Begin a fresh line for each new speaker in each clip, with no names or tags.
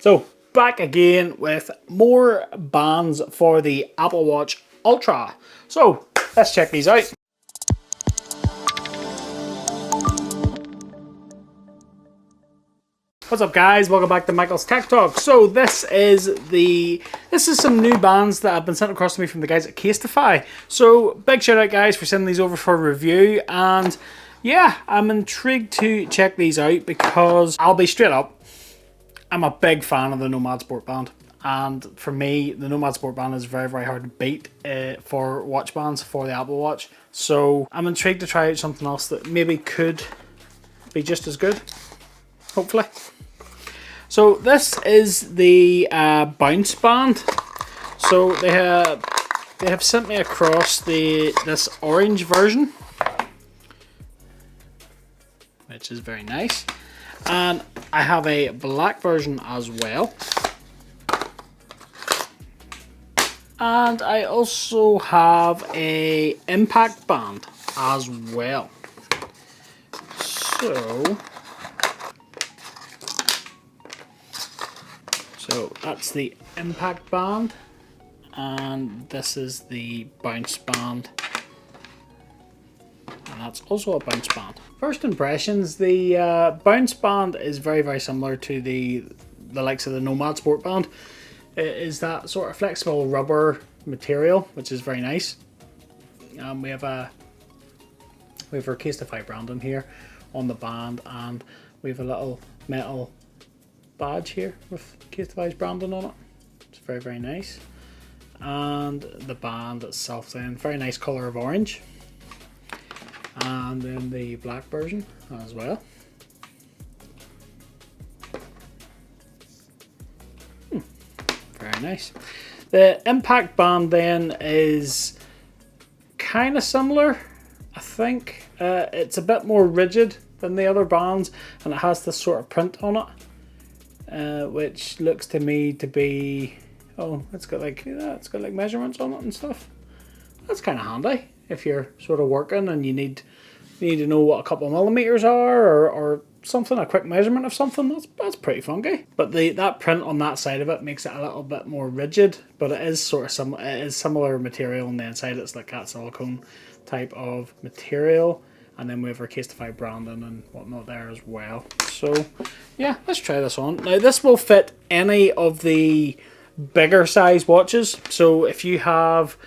So back again with more bands for the Apple Watch Ultra. So let's check these out. What's up guys, welcome back to Michael's Tech Talk. So this is some new bands that have been sent across to me from the guys at Casetify. So big shout out guys for sending these over for review, and yeah, I'm intrigued to check these out because I'll be straight up, I'm a big fan of the Nomad Sport Band, and for me the Nomad Sport Band is very hard to beat for watch bands for the Apple Watch. So I'm intrigued to try out something else that maybe could be just as good, hopefully. So this is the Bounce Band. So they have sent me across this orange version, which is very nice, and I have a black version as well, and I also have a impact band as well. So that's the impact band, and this is the bounce band, and that's also a bounce band. First impressions, the bounce band is very similar to the likes of the Nomad Sport Band. It is that sort of flexible rubber material, which is very nice. We have our Casetify branding here on the band, and we have a little metal badge here with Casetify's branding on it. It's very nice. And the band itself then, very nice colour of orange. And then the black version as well. Very nice. The impact band then is kind of similar, I think. It's a bit more rigid than the other bands, and it has this sort of print on it. Which looks to me to be, it's got like measurements on it and stuff. That's kind of handy if you're sort of working and you need to know what a couple of millimeters are, or something, a quick measurement of something. That's pretty funky. But that print on that side of it makes it a little bit more rigid, but it is sort of similar material on the inside. It's like that silicone type of material. And then we have our Casetify branding and whatnot there as well. So yeah, let's try this on. Now this will fit any of the bigger size watches. So if you have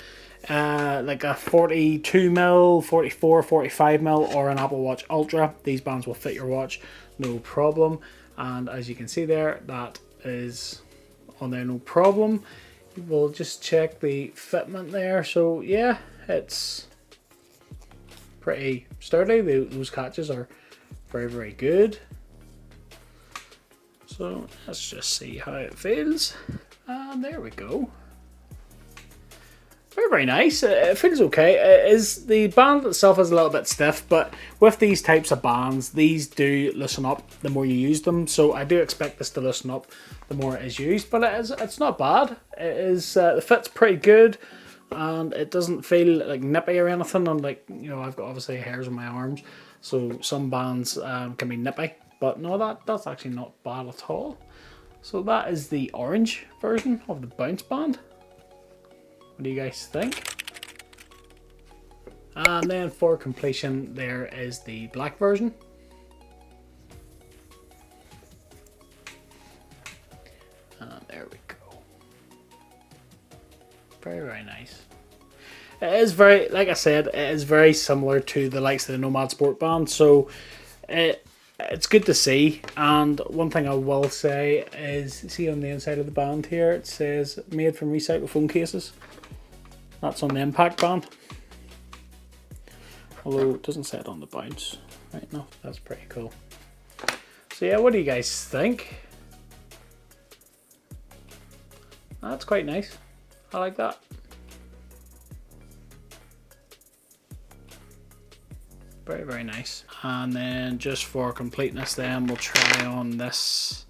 like a 42mm, 44, 45mm or an Apple Watch Ultra, these bands will fit your watch no problem. And as you can see there, that is on there no problem. We'll just check the fitment there. So yeah, it's pretty sturdy. Those catches are very good. So let's just see how it feels. And there we go. Very nice. It feels okay. The band itself is a little bit stiff, but with these types of bands, these do loosen up the more you use them. So I do expect this to loosen up the more it is used, but it's not bad. It is the fit's pretty good. And it doesn't feel like nippy or anything. And like, I've got obviously hairs on my arms, so some bands can be nippy, but no, that's actually not bad at all. So that is the orange version of the Bounce Band. What do you guys think? And then for completion, there is the black version. And there we go. Very nice. It is very, like I said, it is very similar to the likes of the Nomad Sport Band, so it's good to see. And one thing I will say is, see on the inside of the band here, it says made from recycled phone cases. That's on the impact band, although it doesn't say it on the Bounce. Right, no, that's pretty cool. So yeah, what do you guys think? That's quite nice. I like that. Very nice. And then just for completeness then, we'll try on this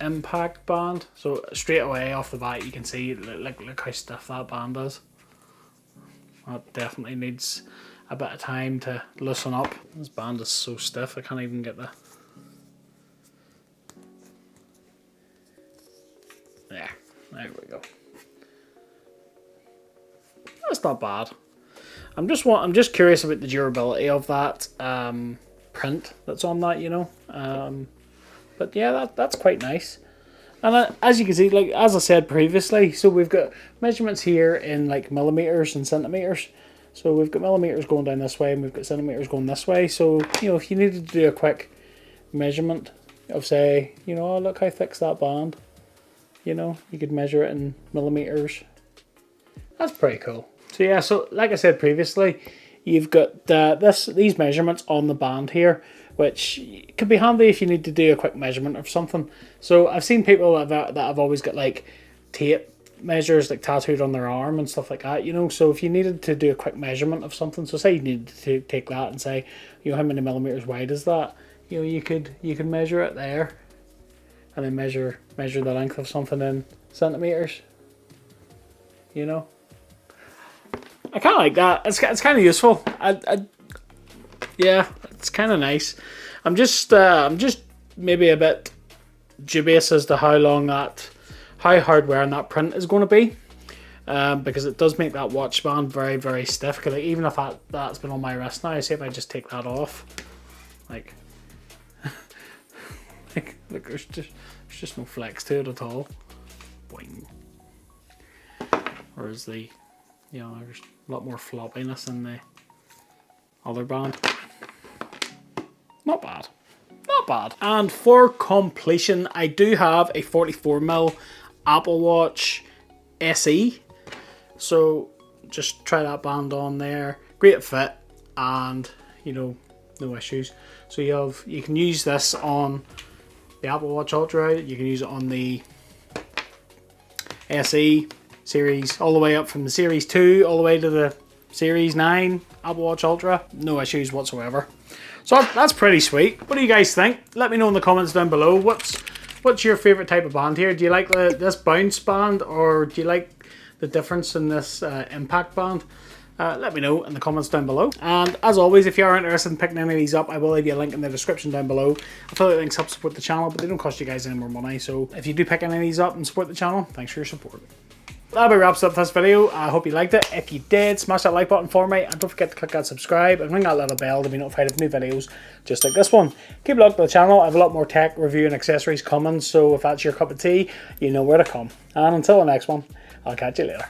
impact band. So straight away off the bat you can see, look how stiff that band is. That definitely needs a bit of time to loosen up. This band is so stiff I can't even get the There we go. That's not bad. I'm just curious about the durability of that print that's on that, you know. But yeah, that's quite nice. And as you can see, like as I said previously, so we've got measurements here in like millimeters and centimeters. So we've got millimeters going down this way and we've got centimeters going this way. So, you know, if you needed to do a quick measurement of, say, you know, oh, look how thick's that band. You know, you could measure it in millimeters. That's pretty cool. So yeah, so like I said previously, you've got these measurements on the band here, which could be handy if you need to do a quick measurement of something. So I've seen people that have always got like tape measures like tattooed on their arm and stuff like that, you know. So if you needed to do a quick measurement of something, so say you needed to take that and say, you know, how many millimeters wide is that? You know, you could measure it there, and then measure the length of something in centimeters. You know, I kind of like that. It's kind of useful. Yeah, it's kind of nice. I'm just maybe a bit dubious as to how hard wearing that print is going to be, because it does make that watch band very, very stiff. Because like, even if that's been on my wrist now, see if I just take that off, like, look, there's just no flex to it at all. Boing. Whereas the, you know, there's a lot more floppiness in the other band. Not bad. Not bad. And for completion, I do have a 44mm Apple Watch SE. So just try that band on there. Great fit, and you know, no issues. So you can use this on the Apple Watch Ultra. You can use it on the SE series, all the way up from the Series 2 all the way to the Series 9 Apple Watch Ultra. No issues whatsoever. So that's pretty sweet. What do you guys think? Let me know in the comments down below. What's your favorite type of band here? Do you like this bounce band, or do you like the difference in this impact band? Let me know in the comments down below. And as always, if you are interested in picking any of these up, I will leave you a link in the description down below. Affiliate links help support the channel, but they don't cost you guys any more money. So if you do pick any of these up and support the channel, thanks for your support. That about wraps up this video. I hope you liked it. If you did, smash that like button for me, and don't forget to click that subscribe and ring that little bell to be notified of new videos just like this one. Keep a look at the channel. I have a lot more tech, review and accessories coming, so if that's your cup of tea, you know where to come. And until the next one, I'll catch you later.